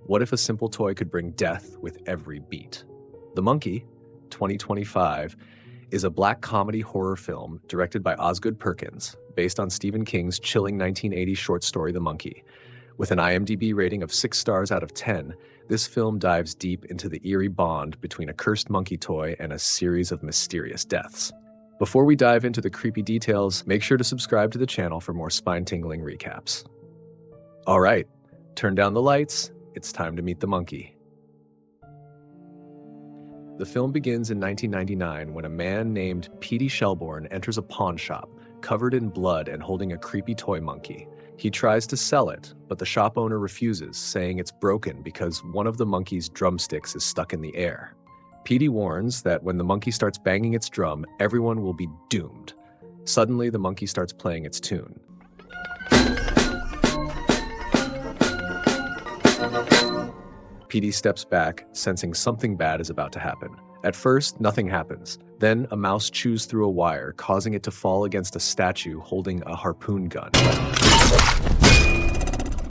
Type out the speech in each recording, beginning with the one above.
What if a simple toy could bring death with every beat? The Monkey, 2025, is a black comedy horror film directed by Osgood Perkins, based on Stephen King's chilling 1980 short story The Monkey. With an IMDb rating of 6 stars out of 10, this film dives deep into the eerie bond between a cursed monkey toy and a series of mysterious deaths. Before we dive into the creepy details, make sure to subscribe to the channel for more spine-tingling recaps. All right, turn down the lights. It's time to meet the monkey. The film begins in 1999 when a man named Petey Shelbourne enters a pawn shop, covered in blood and holding a creepy toy monkey. He tries to sell it, but the shop owner refuses, saying it's broken because one of the monkey's drumsticks is stuck in the air. Petey warns that when the monkey starts banging its drum, everyone will be doomed. Suddenly, the monkey starts playing its tune. Petey steps back, sensing something bad is about to happen. At first, nothing happens. Then, a mouse chews through a wire, causing it to fall against a statue holding a harpoon gun,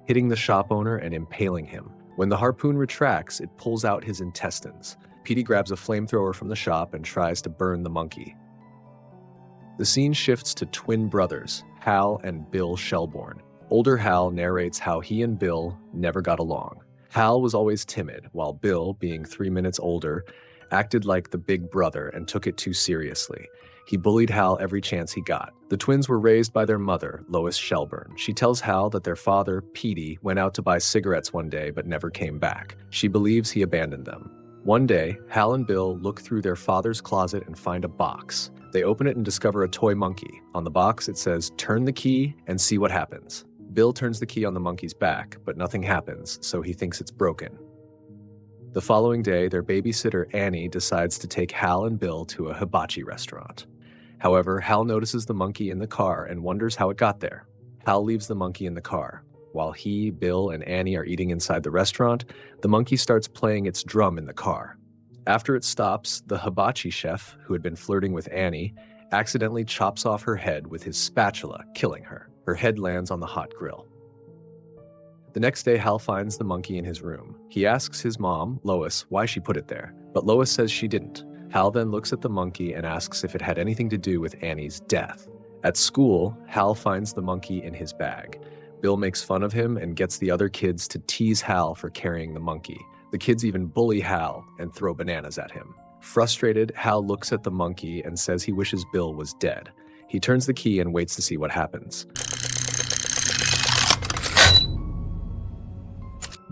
hitting the shop owner and impaling him. When the harpoon retracts, it pulls out his intestines. Petey grabs a flamethrower from the shop and tries to burn the monkey. The scene shifts to twin brothers, Hal and Bill Shelbourne. Older Hal narrates how he and Bill never got along. Hal was always timid, while Bill, being 3 minutes older, acted like the big brother and took it too seriously. He bullied Hal every chance he got. The twins were raised by their mother, Lois Shelbourne. She tells Hal that their father, Petey, went out to buy cigarettes one day but never came back. She believes he abandoned them. One day, Hal and Bill look through their father's closet and find a box. They open it and discover a toy monkey. On the box, it says, "Turn the key and see what happens." Bill turns the key on the monkey's back, but nothing happens, so he thinks it's broken. The following day, their babysitter Annie decides to take Hal and Bill to a hibachi restaurant. However, Hal notices the monkey in the car and wonders how it got there. Hal leaves the monkey in the car. While he, Bill, and Annie are eating inside the restaurant, the monkey starts playing its drum in the car. After it stops, the hibachi chef, who had been flirting with Annie, accidentally chops off her head with his spatula, killing her. Her head lands on the hot grill. The next day, Hal finds the monkey in his room. He asks his mom, Lois, why she put it there, but Lois says she didn't. Hal then looks at the monkey and asks if it had anything to do with Annie's death. At school, Hal finds the monkey in his bag. Bill makes fun of him and gets the other kids to tease Hal for carrying the monkey. The kids even bully Hal and throw bananas at him. Frustrated, Hal looks at the monkey and says he wishes Bill was dead. He turns the key and waits to see what happens.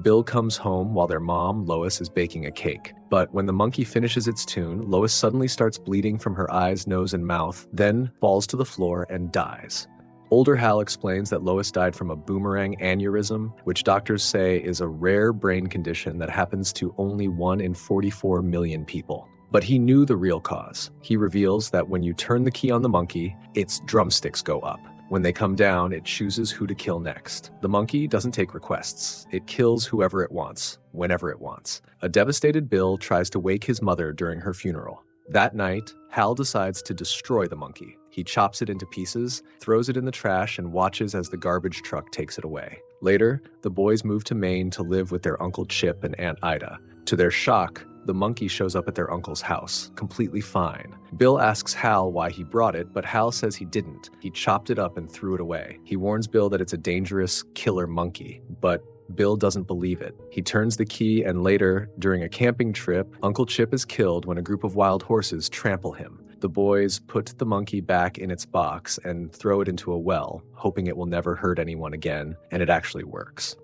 Bill comes home while their mom, Lois, is baking a cake. But when the monkey finishes its tune, Lois suddenly starts bleeding from her eyes, nose, and mouth, then falls to the floor and dies. Older Hal explains that Lois died from a boomerang aneurysm, which doctors say is a rare brain condition that happens to only 1 in 44 million people. But he knew the real cause. He reveals that when you turn the key on the monkey, its drumsticks go up. When they come down, it chooses who to kill next. The monkey doesn't take requests. It kills whoever it wants, whenever it wants. A devastated Bill tries to wake his mother during her funeral. That night, Hal decides to destroy the monkey. He chops it into pieces, throws it in the trash, and watches as the garbage truck takes it away. Later, the boys move to Maine to live with their Uncle Chip and Aunt Ida. To their shock, the monkey shows up at their uncle's house, completely fine. Bill asks Hal why he brought it, but Hal says he didn't. He chopped it up and threw it away. He warns Bill that it's a dangerous killer monkey, but Bill doesn't believe it. He turns the key, and later, during a camping trip, Uncle Chip is killed when a group of wild horses trample him. The boys put the monkey back in its box and throw it into a well, hoping it will never hurt anyone again, and it actually works.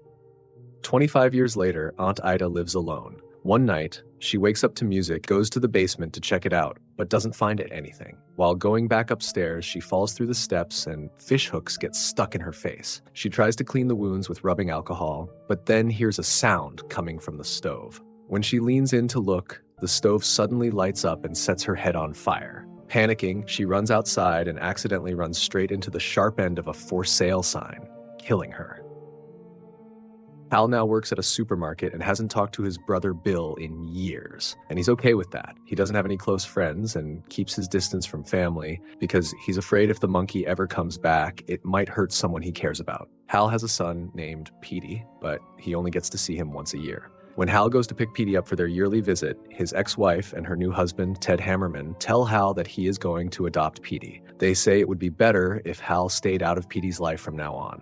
25 years later, Aunt Ida lives alone. One night, she wakes up to music, goes to the basement to check it out, but doesn't find anything. While going back upstairs, she falls through the steps and fish hooks get stuck in her face. She tries to clean the wounds with rubbing alcohol, but then hears a sound coming from the stove. When she leans in to look, the stove suddenly lights up and sets her head on fire. Panicking, she runs outside and accidentally runs straight into the sharp end of a for sale sign, killing her. Hal now works at a supermarket and hasn't talked to his brother Bill in years. And he's okay with that. He doesn't have any close friends and keeps his distance from family because he's afraid if the monkey ever comes back, it might hurt someone he cares about. Hal has a son named Petey, but he only gets to see him once a year. When Hal goes to pick Petey up for their yearly visit, his ex-wife and her new husband, Ted Hammerman, tell Hal that he is going to adopt Petey. They say it would be better if Hal stayed out of Petey's life from now on.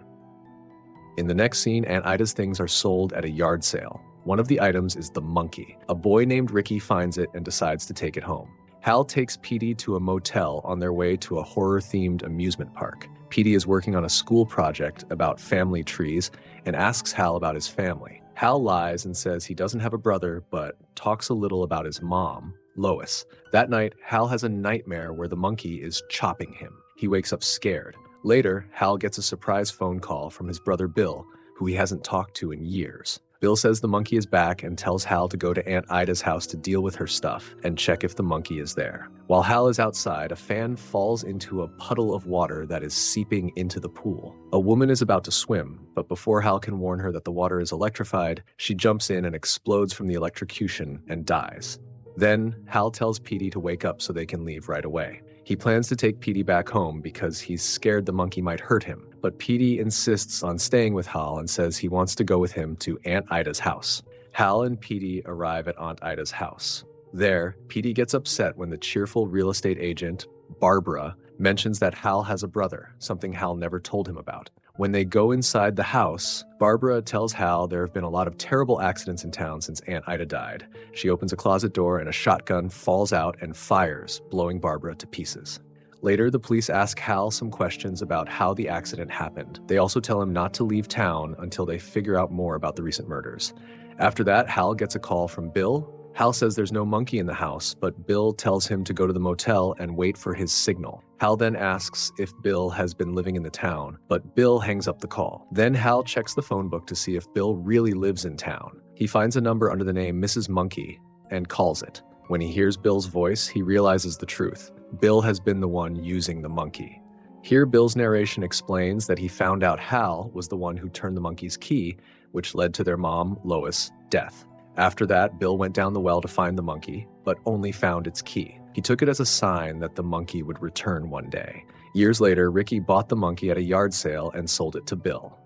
In the next scene, Aunt Ida's things are sold at a yard sale. One of the items is the monkey. A boy named Ricky finds it and decides to take it home. Hal takes Petey to a motel on their way to a horror-themed amusement park. Petey is working on a school project about family trees and asks Hal about his family. Hal lies and says he doesn't have a brother, but talks a little about his mom, Lois. That night, Hal has a nightmare where the monkey is chopping him. He wakes up scared. Later, Hal gets a surprise phone call from his brother Bill, who he hasn't talked to in years. Bill says the monkey is back and tells Hal to go to Aunt Ida's house to deal with her stuff and check if the monkey is there. While Hal is outside, a fan falls into a puddle of water that is seeping into the pool. A woman is about to swim, but before Hal can warn her that the water is electrified, she jumps in and explodes from the electrocution and dies. Then, Hal tells Petey to wake up so they can leave right away. He plans to take Petey back home because he's scared the monkey might hurt him, but Petey insists on staying with Hal and says he wants to go with him to Aunt Ida's house. Hal and Petey arrive at Aunt Ida's house. There, Petey gets upset when the cheerful real estate agent, Barbara, mentions that Hal has a brother, something Hal never told him about. When they go inside the house, Barbara tells Hal there have been a lot of terrible accidents in town since Aunt Ida died. She opens a closet door and a shotgun falls out and fires, blowing Barbara to pieces. Later, the police ask Hal some questions about how the accident happened. They also tell him not to leave town until they figure out more about the recent murders. After that, Hal gets a call from Bill. Hal says there's no monkey in the house, but Bill tells him to go to the motel and wait for his signal. Hal then asks if Bill has been living in the town, but Bill hangs up the call. Then Hal checks the phone book to see if Bill really lives in town. He finds a number under the name Mrs. Monkey and calls it. When he hears Bill's voice, he realizes the truth. Bill has been the one using the monkey. Here, Bill's narration explains that he found out Hal was the one who turned the monkey's key, which led to their mom, Lois' death. After that, Bill went down the well to find the monkey, but only found its key. He took it as a sign that the monkey would return one day. Years later, Ricky bought the monkey at a yard sale and sold it to Bill.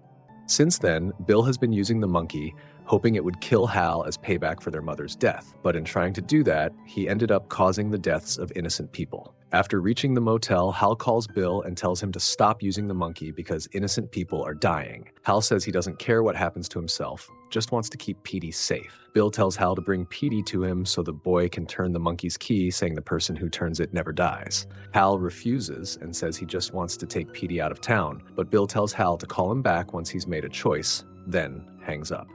Since then, Bill has been using the monkey, hoping it would kill Hal as payback for their mother's death. But in trying to do that, he ended up causing the deaths of innocent people. After reaching the motel, Hal calls Bill and tells him to stop using the monkey because innocent people are dying. Hal says he doesn't care what happens to himself, just wants to keep Petey safe. Bill tells Hal to bring Petey to him so the boy can turn the monkey's key, saying the person who turns it never dies. Hal refuses and says he just wants to take Petey out of town, but Bill tells Hal to call him back once he's made a choice, then hangs up.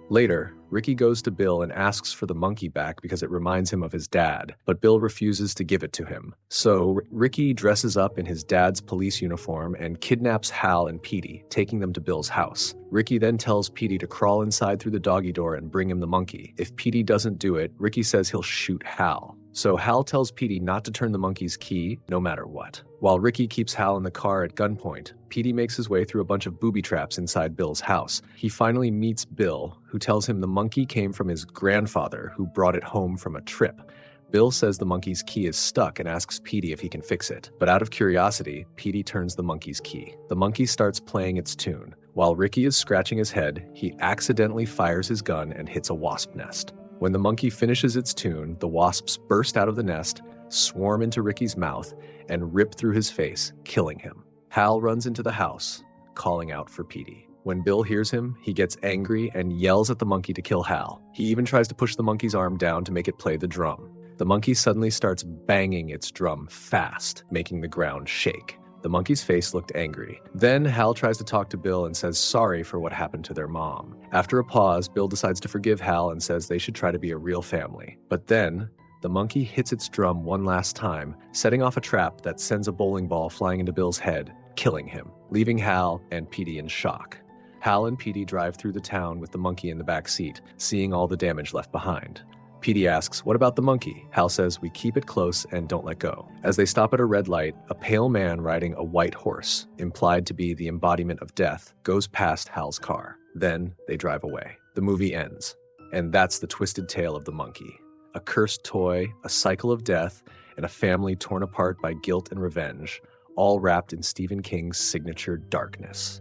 Later, Ricky goes to Bill and asks for the monkey back because it reminds him of his dad, but Bill refuses to give it to him. So Ricky dresses up in his dad's police uniform and kidnaps Hal and Petey, taking them to Bill's house. Ricky then tells Petey to crawl inside through the doggy door and bring him the monkey. If Petey doesn't do it, Ricky says he'll shoot Hal. So Hal tells Petey not to turn the monkey's key, no matter what. While Ricky keeps Hal in the car at gunpoint, Petey makes his way through a bunch of booby traps inside Bill's house. He finally meets Bill, who tells him the monkey came from his grandfather, who brought it home from a trip. Bill says the monkey's key is stuck and asks Petey if he can fix it. But out of curiosity, Petey turns the monkey's key. The monkey starts playing its tune. While Ricky is scratching his head, he accidentally fires his gun and hits a wasp nest. When the monkey finishes its tune, the wasps burst out of the nest, swarm into Ricky's mouth, and rip through his face, killing him. Hal runs into the house, calling out for Petey. When Bill hears him, he gets angry and yells at the monkey to kill Hal. He even tries to push the monkey's arm down to make it play the drum. The monkey suddenly starts banging its drum fast, making the ground shake. The monkey's face looked angry. Then Hal tries to talk to Bill and says sorry for what happened to their mom. After a pause, Bill decides to forgive Hal and says they should try to be a real family. But then, the monkey hits its drum one last time, setting off a trap that sends a bowling ball flying into Bill's head, killing him, leaving Hal and Petey in shock. Hal and Petey drive through the town with the monkey in the back seat, seeing all the damage left behind. Petey asks, "What about the monkey?" Hal says, "We keep it close and don't let go." As they stop at a red light, a pale man riding a white horse, implied to be the embodiment of death, goes past Hal's car. Then they drive away. The movie ends. And that's the twisted tale of the monkey. A cursed toy, a cycle of death, and a family torn apart by guilt and revenge, all wrapped in Stephen King's signature darkness.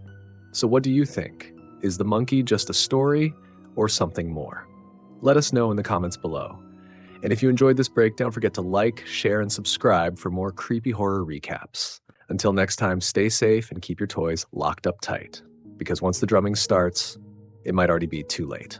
So what do you think? Is the monkey just a story, or something more? Let us know in the comments below. And if you enjoyed this break, don't forget to like, share, and subscribe for more creepy horror recaps. Until next time, stay safe and keep your toys locked up tight, because once the drumming starts, it might already be too late.